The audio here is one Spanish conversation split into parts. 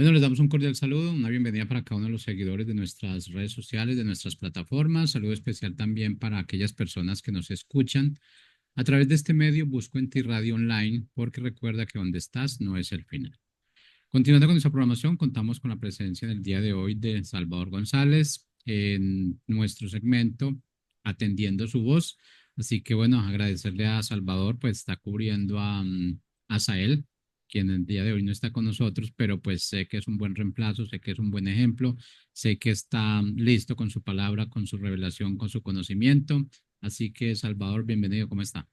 Bueno, les damos un cordial saludo, una bienvenida para cada uno de los seguidores de nuestras redes sociales, de nuestras plataformas. Saludo especial también para aquellas personas que nos escuchan a través de este medio. Busco en ti Radio Online, porque recuerda que donde estás no es el final. Continuando con nuestra programación, contamos con la presencia en el día de hoy de Salvador González en nuestro segmento Atendiendo su voz. Así que bueno, agradecerle a Salvador, pues está cubriendo a Sael, quien el día de hoy no está con nosotros, pero pues sé que es un buen reemplazo, sé que es un buen ejemplo, sé que está listo con su palabra, con su revelación, con su conocimiento. Así que Salvador, bienvenido, ¿cómo está?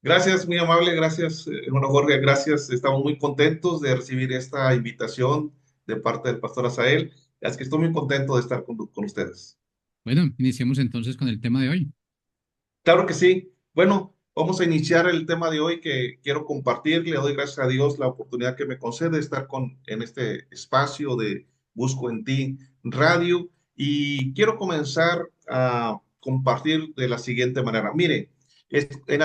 Gracias, muy amable, gracias, hermano Jorge, gracias. Estamos muy contentos de recibir esta invitación de parte del pastor Asael. Es que estoy muy contento de estar con ustedes. Bueno, iniciemos entonces con el tema de hoy. Claro que sí. Bueno, vamos a iniciar el tema de hoy que quiero compartir. Le doy gracias a Dios la oportunidad que me concede de estar en este espacio de Busco en Ti Radio. Y quiero comenzar a compartir de la siguiente manera. Mire, en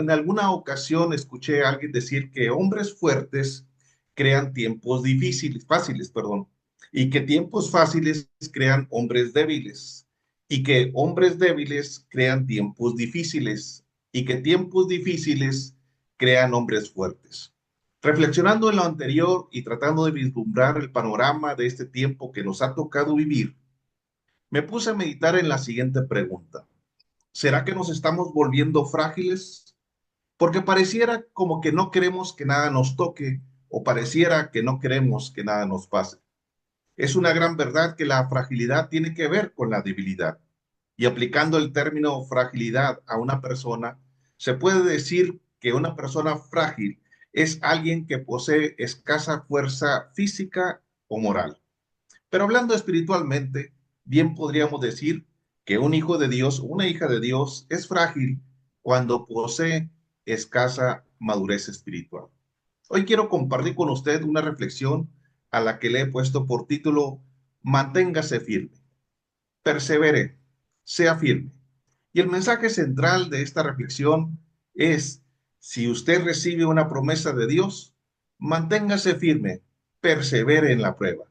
alguna ocasión escuché a alguien decir que hombres fuertes crean tiempos difíciles, fáciles, perdón, y que tiempos fáciles crean hombres débiles y que hombres débiles crean tiempos difíciles y que tiempos difíciles crean hombres fuertes. Reflexionando en lo anterior y tratando de vislumbrar el panorama de este tiempo que nos ha tocado vivir, me puse a meditar en la siguiente pregunta. ¿Será que nos estamos volviendo frágiles? Porque pareciera como que no queremos que nada nos toque o pareciera que no queremos que nada nos pase. Es una gran verdad que la fragilidad tiene que ver con la debilidad. Y aplicando el término fragilidad a una persona, se puede decir que una persona frágil es alguien que posee escasa fuerza física o moral. Pero hablando espiritualmente, bien podríamos decir que un hijo de Dios, una hija de Dios, es frágil cuando posee escasa madurez espiritual. Hoy quiero compartir con usted una reflexión a la que le he puesto por título Manténgase firme, persevere, sea firme. Y el mensaje central de esta reflexión es, si usted recibe una promesa de Dios, manténgase firme, persevere en la prueba.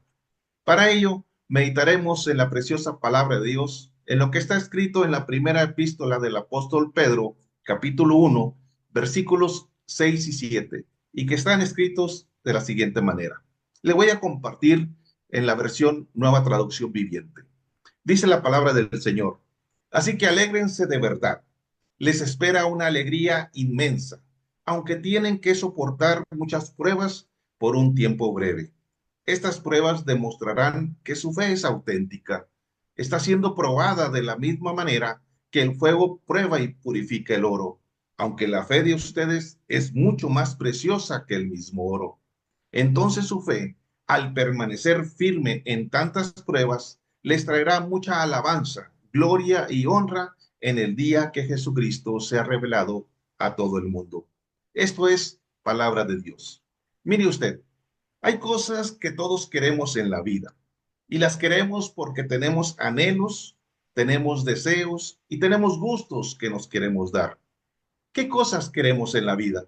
Para ello, meditaremos en la preciosa palabra de Dios, en lo que está escrito en la primera epístola del apóstol Pedro, capítulo 1, versículos 6 y 7, y que están escritos de la siguiente manera. Le voy a compartir en la versión Nueva Traducción Viviente. Dice la palabra del Señor. Así que alégrense de verdad. Les espera una alegría inmensa, aunque tienen que soportar muchas pruebas por un tiempo breve. Estas pruebas demostrarán que su fe es auténtica. Está siendo probada de la misma manera que el fuego prueba y purifica el oro, aunque la fe de ustedes es mucho más preciosa que el mismo oro. Entonces su fe, al permanecer firme en tantas pruebas, les traerá mucha alabanza, gloria y honra en el día que Jesucristo sea revelado a todo el mundo. Esto es palabra de Dios. Mire usted, hay cosas que todos queremos en la vida y las queremos porque tenemos anhelos, tenemos deseos y tenemos gustos que nos queremos dar. ¿Qué cosas queremos en la vida?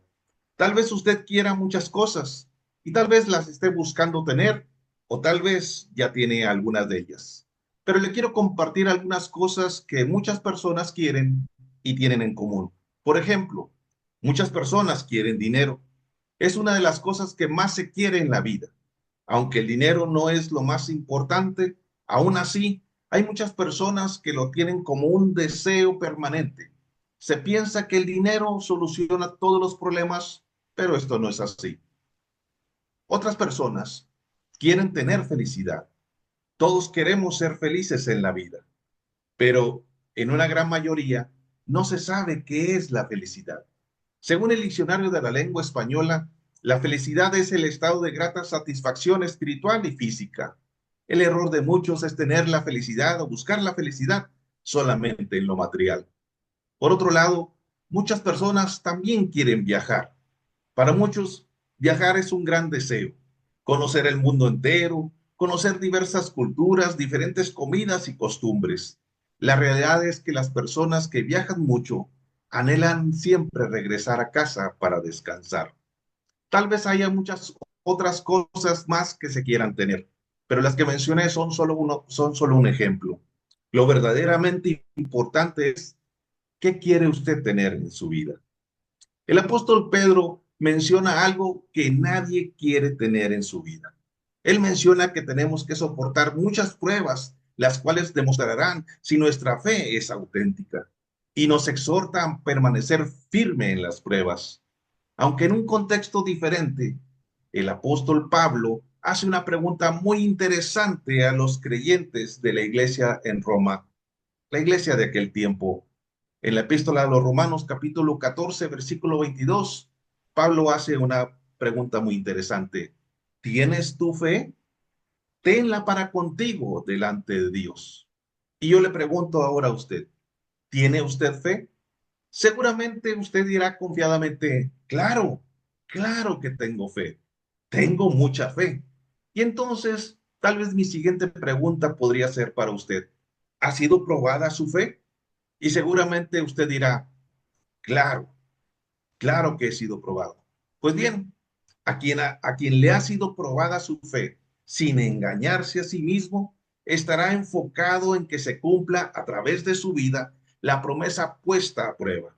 Tal vez usted quiera muchas cosas y tal vez las esté buscando tener o tal vez ya tiene algunas de ellas. Pero le quiero compartir algunas cosas que muchas personas quieren y tienen en común. Por ejemplo, muchas personas quieren dinero. Es una de las cosas que más se quiere en la vida. Aunque el dinero no es lo más importante, aún así hay muchas personas que lo tienen como un deseo permanente. Se piensa que el dinero soluciona todos los problemas, pero esto no es así. Otras personas quieren tener felicidad. Todos queremos ser felices en la vida, pero en una gran mayoría no se sabe qué es la felicidad. Según el diccionario de la lengua española, la felicidad es el estado de grata satisfacción espiritual y física. El error de muchos es tener la felicidad o buscar la felicidad solamente en lo material. Por otro lado, muchas personas también quieren viajar. Para muchos, viajar es un gran deseo. Conocer el mundo entero, conocer diversas culturas, diferentes comidas y costumbres. La realidad es que las personas que viajan mucho anhelan siempre regresar a casa para descansar. Tal vez haya muchas otras cosas más que se quieran tener, pero las que mencioné son solo un ejemplo. Lo verdaderamente importante es qué quiere usted tener en su vida. El apóstol Pedro menciona algo que nadie quiere tener en su vida. Él menciona que tenemos que soportar muchas pruebas, las cuales demostrarán si nuestra fe es auténtica, y nos exhorta a permanecer firme en las pruebas. Aunque en un contexto diferente, el apóstol Pablo hace una pregunta muy interesante a los creyentes de la iglesia en Roma, la iglesia de aquel tiempo. En la epístola a los Romanos, capítulo 14, versículo 22, Pablo hace una pregunta muy interesante. ¿Tienes tu fe? Tenla para contigo delante de Dios. Y yo le pregunto ahora a usted, ¿tiene usted fe? Seguramente usted dirá confiadamente, claro, claro que tengo fe, tengo mucha fe. Y entonces, tal vez mi siguiente pregunta podría ser para usted, ¿ha sido probada su fe? Y seguramente usted dirá, claro, claro que he sido probado. Pues bien, a quien le ha sido probada su fe sin engañarse a sí mismo, estará enfocado en que se cumpla a través de su vida la promesa puesta a prueba.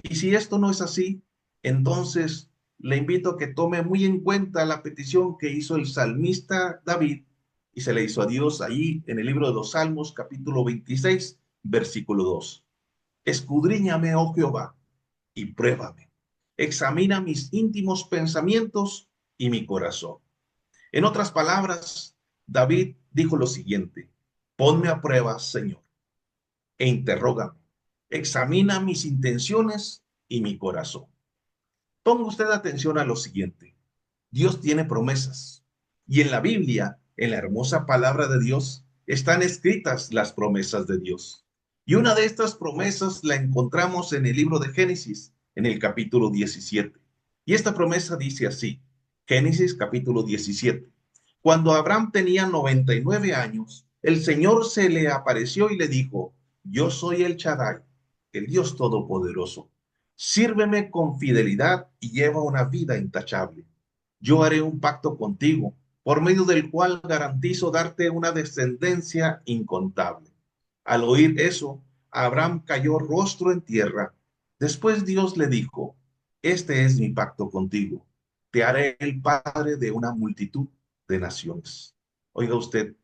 Y si esto no es así, entonces le invito a que tome muy en cuenta la petición que hizo el salmista David y se le hizo a Dios ahí en el libro de los Salmos, capítulo 26, versículo 2. Escudriñame, oh Jehová, y pruébame. Examina mis íntimos pensamientos y mi corazón. En otras palabras, David dijo lo siguiente: ponme a prueba, Señor, e interrógame. Examina mis intenciones y mi corazón. Ponga usted atención a lo siguiente. Dios tiene promesas. Y en la Biblia, en la hermosa palabra de Dios, están escritas las promesas de Dios. Y una de estas promesas la encontramos en el libro de Génesis, en el capítulo 17. Y esta promesa dice así, Génesis capítulo 17. Cuando Abraham tenía 99 años, el Señor se le apareció y le dijo, yo soy el Shaddai, el Dios Todopoderoso. Sírveme con fidelidad y lleva una vida intachable. Yo haré un pacto contigo, por medio del cual garantizo darte una descendencia incontable. Al oír eso, Abraham cayó rostro en tierra. Después Dios le dijo, este es mi pacto contigo. Te haré el padre de una multitud de naciones. Oiga usted,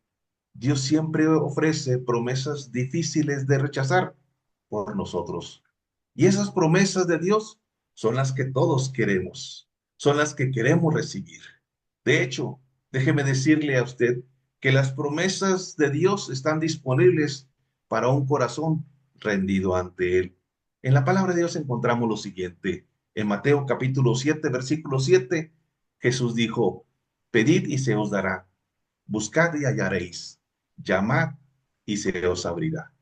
Dios siempre ofrece promesas difíciles de rechazar por nosotros. Y esas promesas de Dios son las que todos queremos, son las que queremos recibir. De hecho, déjeme decirle a usted que las promesas de Dios están disponibles para un corazón rendido ante Él. En la palabra de Dios encontramos lo siguiente. En Mateo capítulo 7, versículo 7, Jesús dijo, pedid y se os dará, buscad y hallaréis, llamad y se os abrirá.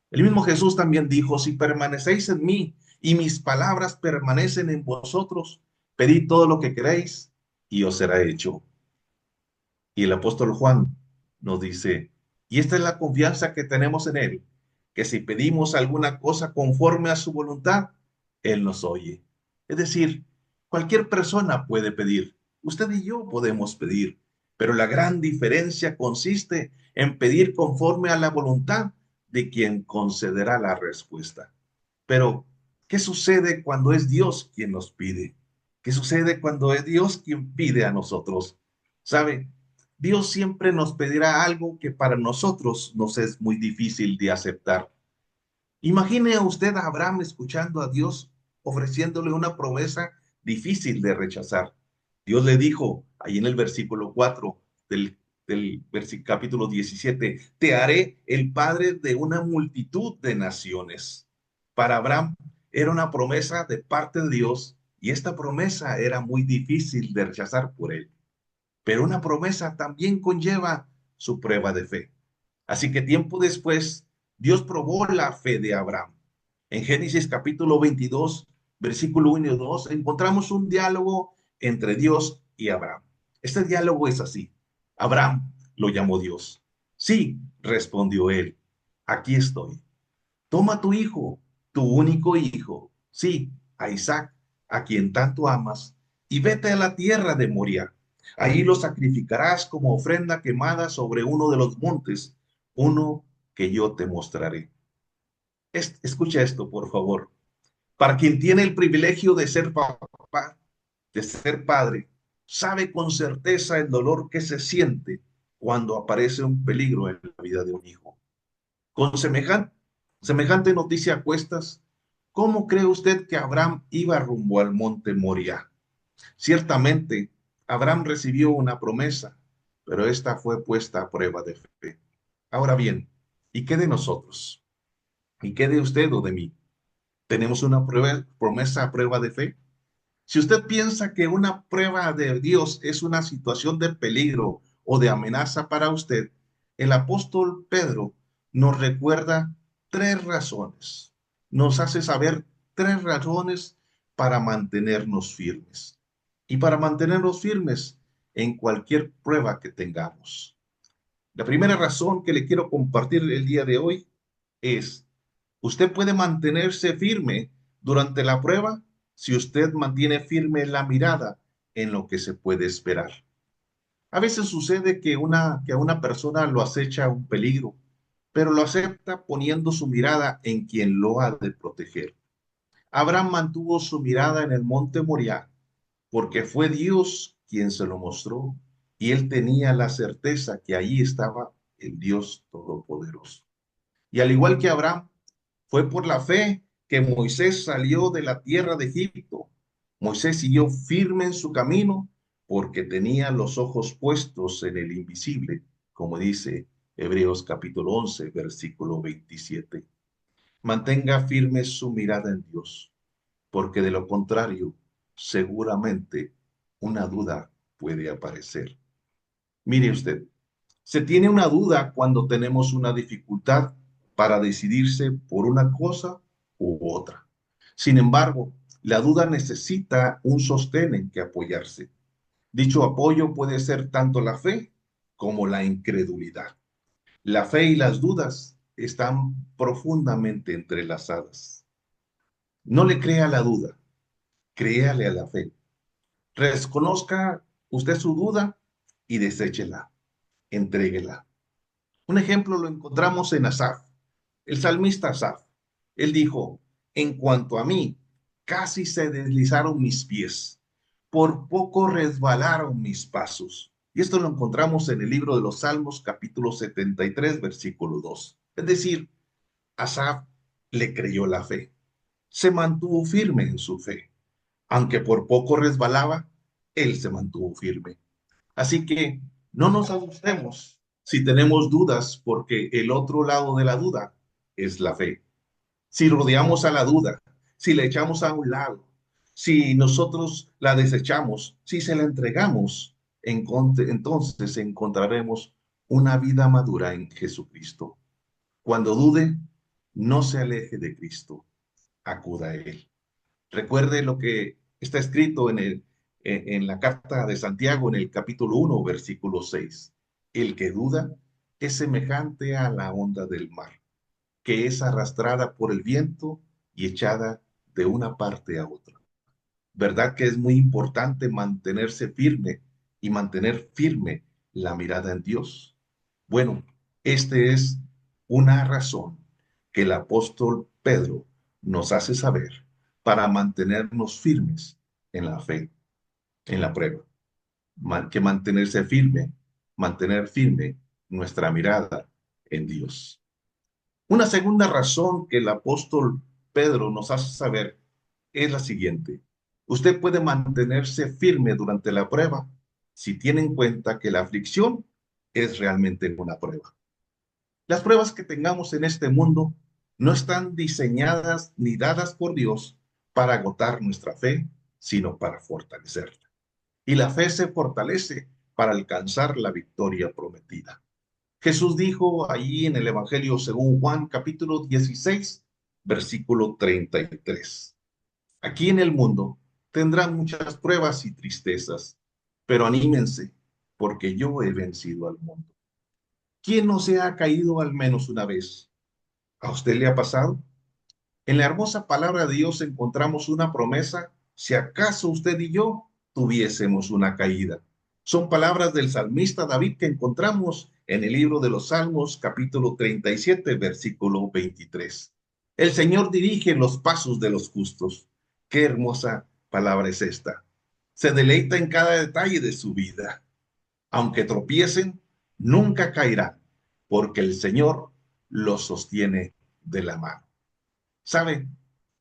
El mismo Jesús también dijo, si permanecéis en mí y mis palabras permanecen en vosotros, pedid todo lo que queréis y os será hecho. Y el apóstol Juan nos dice, y esta es la confianza que tenemos en Él, que si pedimos alguna cosa conforme a su voluntad, Él nos oye. Es decir, cualquier persona puede pedir, usted y yo podemos pedir, pero la gran diferencia consiste en pedir conforme a la voluntad de quien concederá la respuesta. Pero, ¿qué sucede cuando es Dios quien nos pide? ¿Qué sucede cuando es Dios quien pide a nosotros? ¿Sabe? Dios siempre nos pedirá algo que para nosotros nos es muy difícil de aceptar. Imagine a usted a Abraham escuchando a Dios ofreciéndole una promesa difícil de rechazar. Dios le dijo ahí en el versículo 4 del capítulo 17, te haré el padre de una multitud de naciones. Para Abraham era una promesa de parte de Dios y esta promesa era muy difícil de rechazar por él. Pero una promesa también conlleva su prueba de fe. Así que tiempo después, Dios probó la fe de Abraham. En Génesis capítulo 22, versículo 1 y 2, encontramos un diálogo entre Dios y Abraham. Este diálogo es así. Abraham lo llamó Dios. Sí, respondió él, aquí estoy. Toma tu hijo, tu único hijo, sí, a Isaac, a quien tanto amas, y vete a la tierra de Moria Ahí lo sacrificarás como ofrenda quemada sobre uno de los montes, uno que yo te mostraré. Escucha esto, por favor. Para quien tiene el privilegio de ser papá, de ser padre, sabe con certeza el dolor que se siente cuando aparece un peligro en la vida de un hijo. Con semejante noticia a cuestas, ¿cómo cree usted que Abraham iba rumbo al monte Moriah? Ciertamente, Abraham recibió una promesa, pero esta fue puesta a prueba de fe. Ahora bien, ¿y qué de nosotros? ¿Y qué de usted o de mí? ¿Tenemos una promesa a prueba de fe? Si usted piensa que una prueba de Dios es una situación de peligro o de amenaza para usted, el apóstol Pedro nos recuerda tres razones. Nos hace saber tres razones para mantenernos firmes. Y para mantenernos firmes en cualquier prueba que tengamos. La primera razón que le quiero compartir el día de hoy es, usted puede mantenerse firme durante la prueba si usted mantiene firme la mirada en lo que se puede esperar. A veces sucede que a una persona lo acecha un peligro, pero lo acepta poniendo su mirada en quien lo ha de proteger. Abraham mantuvo su mirada en el monte Moriah porque fue Dios quien se lo mostró y él tenía la certeza que allí estaba el Dios Todopoderoso. Y al igual que Abraham, fue por la fe que Moisés salió de la tierra de Egipto. Moisés siguió firme en su camino porque tenía los ojos puestos en el invisible, como dice Hebreos capítulo 11, versículo 27. Mantenga firme su mirada en Dios, porque de lo contrario, seguramente una duda puede aparecer. Mire usted, se tiene una duda cuando tenemos una dificultad para decidirse por una cosa u otra. Sin embargo, la duda necesita un sostén en que apoyarse. Dicho apoyo puede ser tanto la fe como la incredulidad. La fe y las dudas están profundamente entrelazadas. No le crea a la duda, créale a la fe. Reconozca usted su duda y deséchela, entréguela. Un ejemplo lo encontramos en Asaf, el salmista Asaf. Él dijo, en cuanto a mí, casi se deslizaron mis pies, por poco resbalaron mis pasos. Y esto lo encontramos en el libro de los Salmos, capítulo 73, versículo 2. Es decir, Asaf le creyó la fe, se mantuvo firme en su fe. Aunque por poco resbalaba, él se mantuvo firme. Así que no nos asustemos si tenemos dudas, porque el otro lado de la duda es la fe. Si rodeamos a la duda, si la echamos a un lado, si nosotros la desechamos, si se la entregamos, entonces encontraremos una vida madura en Jesucristo. Cuando dude, no se aleje de Cristo, acuda a Él. Recuerde lo que está escrito en la carta de Santiago, en el capítulo 1, versículo 6. El que duda es semejante a la onda del mar, que es arrastrada por el viento y echada de una parte a otra. ¿Verdad que es muy importante mantenerse firme y mantener firme la mirada en Dios? Bueno, este es una razón que el apóstol Pedro nos hace saber para mantenernos firmes en la fe, en la prueba. Que mantenerse firme, mantener firme nuestra mirada en Dios. Una segunda razón que el apóstol Pedro nos hace saber es la siguiente. Usted puede mantenerse firme durante la prueba si tiene en cuenta que la aflicción es realmente una prueba. Las pruebas que tengamos en este mundo no están diseñadas ni dadas por Dios para agotar nuestra fe, sino para fortalecerla. Y la fe se fortalece para alcanzar la victoria prometida. Jesús dijo allí en el Evangelio según Juan capítulo 16, versículo 33. Aquí en el mundo tendrán muchas pruebas y tristezas, pero anímense, porque yo he vencido al mundo. ¿Quién no se ha caído al menos una vez? ¿A usted le ha pasado? En la hermosa palabra de Dios encontramos una promesa, si acaso usted y yo tuviésemos una caída. Son palabras del salmista David que encontramos en el libro de los Salmos, capítulo 37, versículo 23. El Señor dirige los pasos de los justos. Qué hermosa palabra es esta. Se deleita en cada detalle de su vida. Aunque tropiecen, nunca caerán, porque el Señor los sostiene de la mano. ¿Sabe?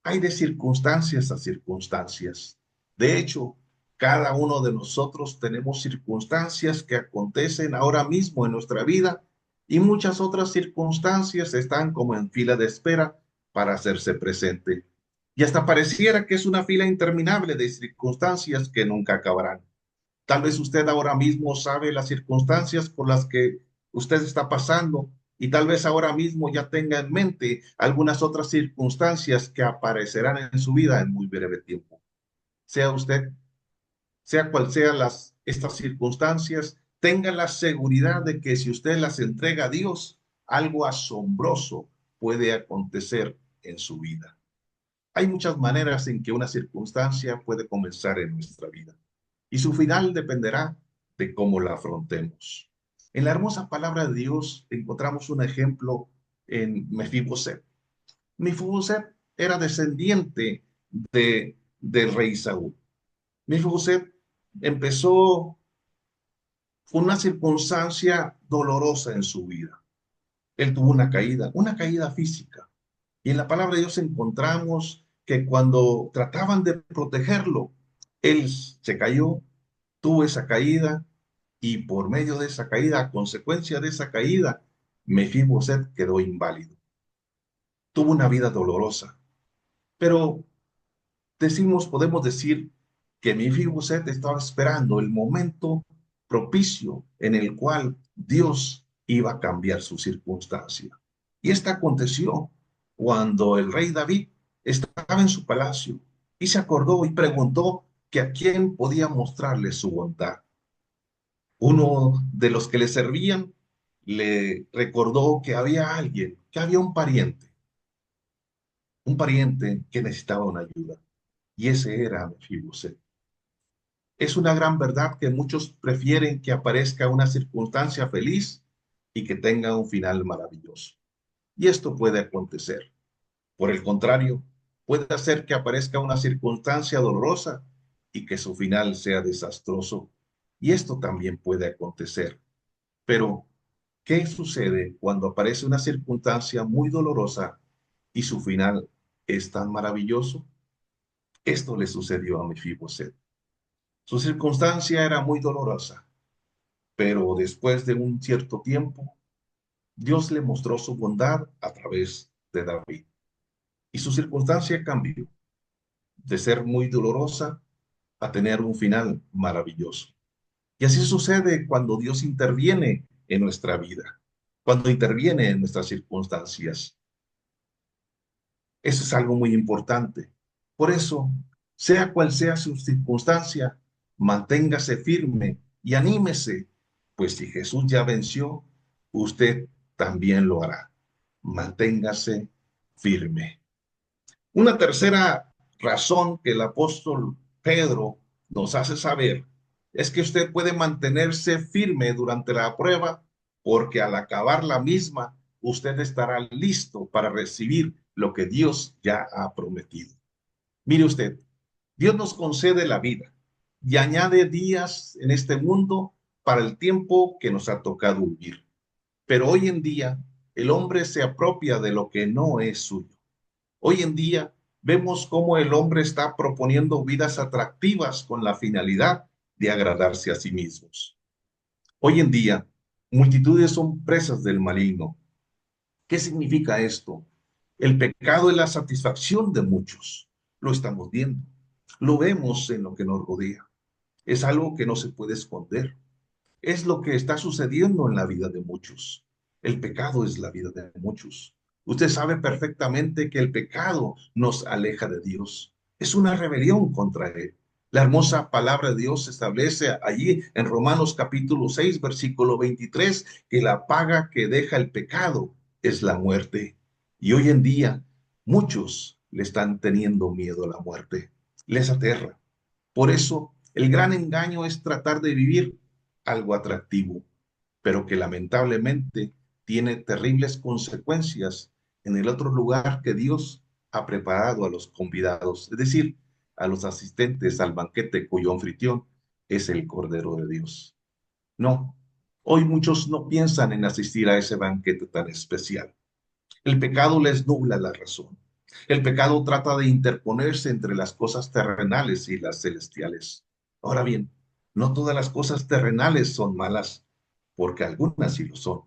Hay de circunstancias a circunstancias. De hecho, cada uno de nosotros tenemos circunstancias que acontecen ahora mismo en nuestra vida y muchas otras circunstancias están como en fila de espera para hacerse presente. Y hasta pareciera que es una fila interminable de circunstancias que nunca acabarán. Tal vez usted ahora mismo sabe las circunstancias por las que usted está pasando y tal vez ahora mismo ya tenga en mente algunas otras circunstancias que aparecerán en su vida en muy breve tiempo. Sea usted, sea cual sean estas circunstancias, tenga la seguridad de que si usted las entrega a Dios, algo asombroso puede acontecer en su vida. Hay muchas maneras en que una circunstancia puede comenzar en nuestra vida y su final dependerá de cómo la afrontemos. En la hermosa palabra de Dios encontramos un ejemplo en Mefiboset. Mefiboset era descendiente del rey Saúl. Mefiboset empezó una circunstancia dolorosa en su vida. Él tuvo una caída física. Y en la palabra de Dios encontramos que cuando trataban de protegerlo, él se cayó, tuvo esa caída y por medio de esa caída, a consecuencia de esa caída, Mefiboset quedó inválido. Tuvo una vida dolorosa, pero podemos decir que Mefiboset estaba esperando el momento propicio en el cual Dios iba a cambiar su circunstancia. Y esto aconteció cuando el rey David estaba en su palacio y se acordó y preguntó que a quién podía mostrarle su bondad. Uno de los que le servían le recordó que había alguien, que había un pariente que necesitaba una ayuda. Y ese era Mefiboset. Es una gran verdad que muchos prefieren que aparezca una circunstancia feliz y que tenga un final maravilloso. Y esto puede acontecer. Por el contrario, puede hacer que aparezca una circunstancia dolorosa y que su final sea desastroso. Y esto también puede acontecer. Pero, ¿qué sucede cuando aparece una circunstancia muy dolorosa y su final es tan maravilloso? Esto le sucedió a Mefiboset. Su circunstancia era muy dolorosa, pero después de un cierto tiempo, Dios le mostró su bondad a través de David. Y su circunstancia cambió de ser muy dolorosa a tener un final maravilloso. Y así sucede cuando Dios interviene en nuestra vida, cuando interviene en nuestras circunstancias. Eso es algo muy importante. Por eso, sea cual sea su circunstancia, manténgase firme y anímese, pues si Jesús ya venció, usted también lo hará. Manténgase firme. Una tercera razón que el apóstol Pedro nos hace saber es que usted puede mantenerse firme durante la prueba porque al acabar la misma, usted estará listo para recibir lo que Dios ya ha prometido. Mire usted, Dios nos concede la vida y añade días en este mundo para el tiempo que nos ha tocado vivir. Pero hoy en día, el hombre se apropia de lo que no es suyo. Hoy en día vemos cómo el hombre está proponiendo vidas atractivas con la finalidad de agradarse a sí mismos. Hoy en día, multitudes son presas del maligno. ¿Qué significa esto? El pecado es la satisfacción de muchos. Lo estamos viendo. Lo vemos en lo que nos rodea. Es algo que no se puede esconder. Es lo que está sucediendo en la vida de muchos. El pecado es la vida de muchos. Usted sabe perfectamente que el pecado nos aleja de Dios. Es una rebelión contra Él. La hermosa palabra de Dios establece allí en Romanos capítulo 6, versículo 23, que la paga que deja el pecado es la muerte. Y hoy en día muchos le están teniendo miedo a la muerte. Les aterra. Por eso el gran engaño es tratar de vivir algo atractivo, pero que lamentablemente tiene terribles consecuencias en el otro lugar que Dios ha preparado a los convidados, es decir, a los asistentes al banquete cuyo anfitrión es el Cordero de Dios. No, hoy muchos no piensan en asistir a ese banquete tan especial. El pecado les nubla la razón. El pecado trata de interponerse entre las cosas terrenales y las celestiales. Ahora bien, no todas las cosas terrenales son malas, porque algunas sí lo son.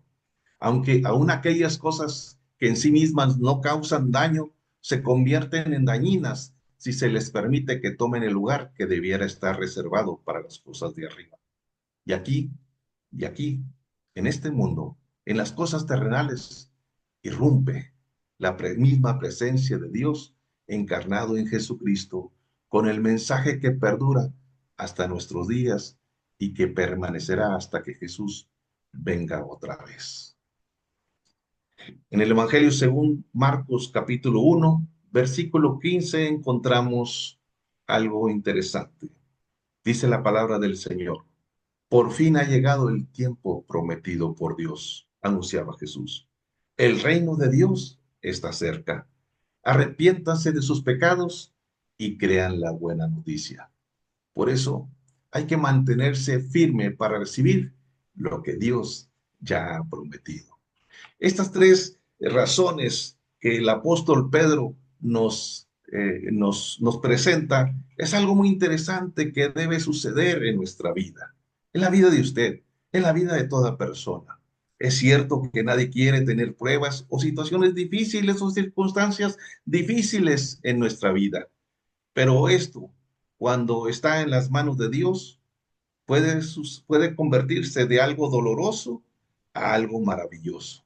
Aunque aún aquellas cosas que en sí mismas no causan daño, se convierten en dañinas si se les permite que tomen el lugar que debiera estar reservado para las cosas de arriba. Y aquí, y aquí, en este mundo, en las cosas terrenales, irrumpe la misma presencia de Dios encarnado en Jesucristo, con el mensaje que perdura hasta nuestros días y que permanecerá hasta que Jesús venga otra vez. En el Evangelio según Marcos capítulo 1, versículo 15, encontramos algo interesante. Dice la palabra del Señor. Por fin ha llegado el tiempo prometido por Dios, anunciaba Jesús. El reino de Dios está cerca. Arrepiéntanse de sus pecados y crean la buena noticia. Por eso hay que mantenerse firme para recibir lo que Dios ya ha prometido. Estas tres razones que el apóstol Pedro nos presenta es algo muy interesante que debe suceder en nuestra vida, en la vida de usted, en la vida de toda persona. Es cierto que nadie quiere tener pruebas o situaciones difíciles o circunstancias difíciles en nuestra vida, pero esto, cuando está en las manos de Dios, puede convertirse de algo doloroso a algo maravilloso.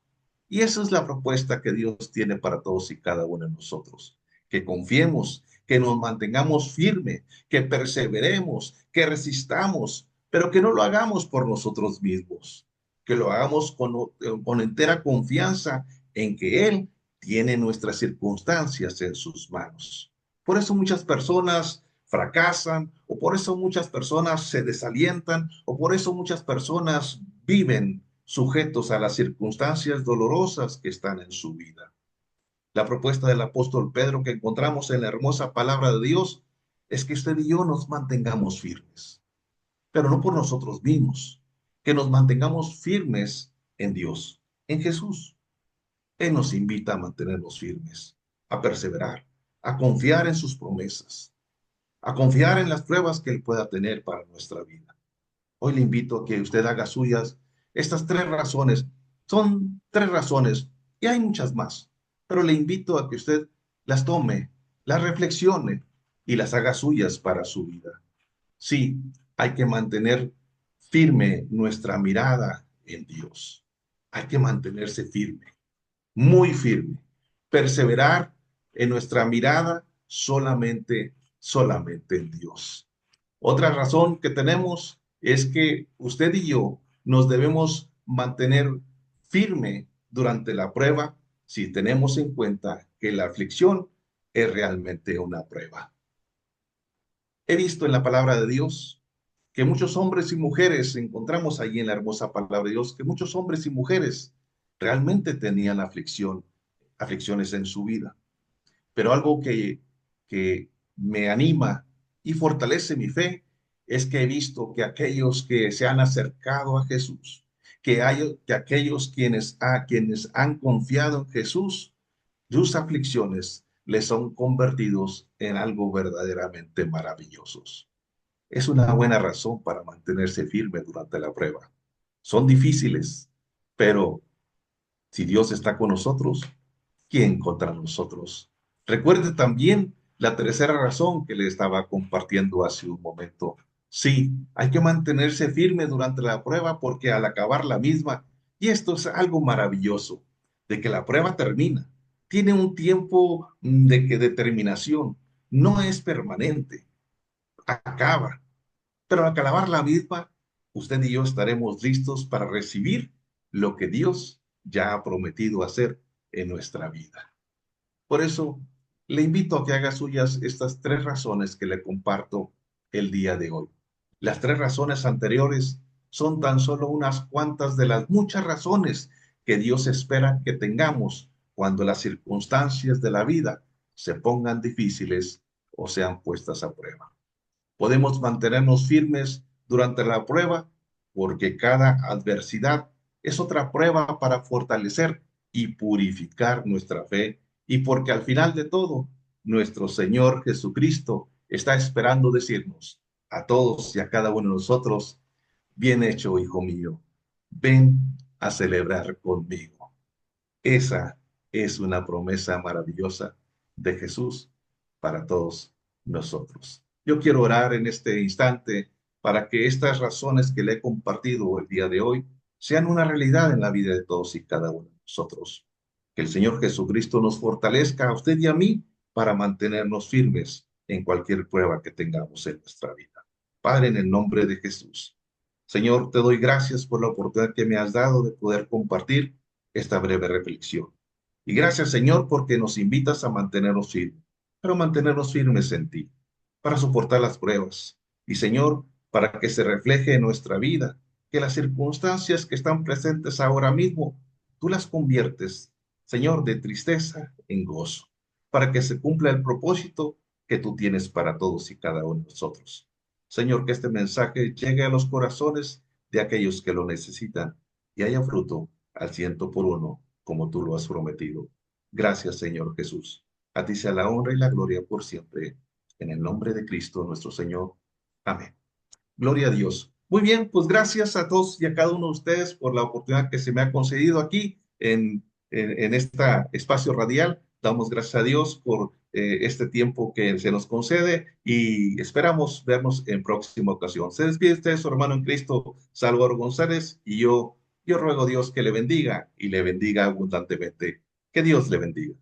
Y esa es la propuesta que Dios tiene para todos y cada uno de nosotros. Que confiemos, que nos mantengamos firmes, que perseveremos, que resistamos, pero que no lo hagamos por nosotros mismos, que lo hagamos con entera confianza en que Él tiene nuestras circunstancias en sus manos. Por eso muchas personas fracasan, o por eso muchas personas se desalientan, o por eso muchas personas viven sujetos a las circunstancias dolorosas que están en su vida. La propuesta del apóstol Pedro que encontramos en la hermosa palabra de Dios es que usted y yo nos mantengamos firmes, pero no por nosotros mismos, que nos mantengamos firmes en Dios, en Jesús. Él nos invita a mantenernos firmes, a perseverar, a confiar en sus promesas, a confiar en las pruebas que Él pueda tener para nuestra vida. Hoy le invito a que usted haga suyas estas tres razones. Son tres razones y hay muchas más, pero le invito a que usted las tome, las reflexione y las haga suyas para su vida. Sí, hay que mantener firme nuestra mirada en Dios. Hay que mantenerse firme, muy firme. Perseverar en nuestra mirada solamente en Dios. Otra razón que tenemos es que usted y yo nos debemos mantener firme durante la prueba si tenemos en cuenta que la aflicción es realmente una prueba. He visto en la palabra de Dios que muchos hombres y mujeres, encontramos allí en la hermosa palabra de Dios, que muchos hombres y mujeres realmente tenían aflicciones en su vida. Pero algo que me anima y fortalece mi fe es que he visto que aquellos que se han acercado a Jesús, que aquellos quienes han confiado en Jesús, sus aflicciones les son convertidos en algo verdaderamente maravillosos. Es una buena razón para mantenerse firme durante la prueba. Son difíciles, pero si Dios está con nosotros, ¿quién contra nosotros? Recuerde también la tercera razón que le estaba compartiendo hace un momento. Sí, hay que mantenerse firme durante la prueba porque al acabar la misma, y esto es algo maravilloso, de que la prueba termina, tiene un tiempo de terminación, no es permanente, acaba, pero al acabar la misma, usted y yo estaremos listos para recibir lo que Dios ya ha prometido hacer en nuestra vida. Por eso, le invito a que haga suyas estas tres razones que le comparto el día de hoy. Las tres razones anteriores son tan solo unas cuantas de las muchas razones que Dios espera que tengamos cuando las circunstancias de la vida se pongan difíciles o sean puestas a prueba. Podemos mantenernos firmes durante la prueba porque cada adversidad es otra prueba para fortalecer y purificar nuestra fe y porque al final de todo, nuestro Señor Jesucristo está esperando decirnos a todos y a cada uno de nosotros, bien hecho, hijo mío, ven a celebrar conmigo. Esa es una promesa maravillosa de Jesús para todos nosotros. Yo quiero orar en este instante para que estas razones que le he compartido el día de hoy sean una realidad en la vida de todos y cada uno de nosotros. Que el Señor Jesucristo nos fortalezca a usted y a mí para mantenernos firmes en cualquier prueba que tengamos en nuestra vida. Padre, en el nombre de Jesús. Señor, te doy gracias por la oportunidad que me has dado de poder compartir esta breve reflexión. Y gracias, Señor, porque nos invitas a mantenernos firmes, pero mantenernos firmes en ti, para soportar las pruebas. Y, Señor, para que se refleje en nuestra vida, que las circunstancias que están presentes ahora mismo, tú las conviertes, Señor, de tristeza en gozo, para que se cumpla el propósito que tú tienes para todos y cada uno de nosotros. Señor, que este mensaje llegue a los corazones de aquellos que lo necesitan y haya fruto al 100 por 1, como tú lo has prometido. Gracias, Señor Jesús. A ti sea la honra y la gloria por siempre. En el nombre de Cristo nuestro Señor. Amén. Gloria a Dios. Muy bien, pues gracias a todos y a cada uno de ustedes por la oportunidad que se me ha concedido aquí en este espacio radial. Damos gracias a Dios por este tiempo que se nos concede y esperamos vernos en próxima ocasión. Se despide usted, su hermano en Cristo, Salvador González, y yo ruego a Dios que le bendiga y le bendiga abundantemente. Que Dios le bendiga.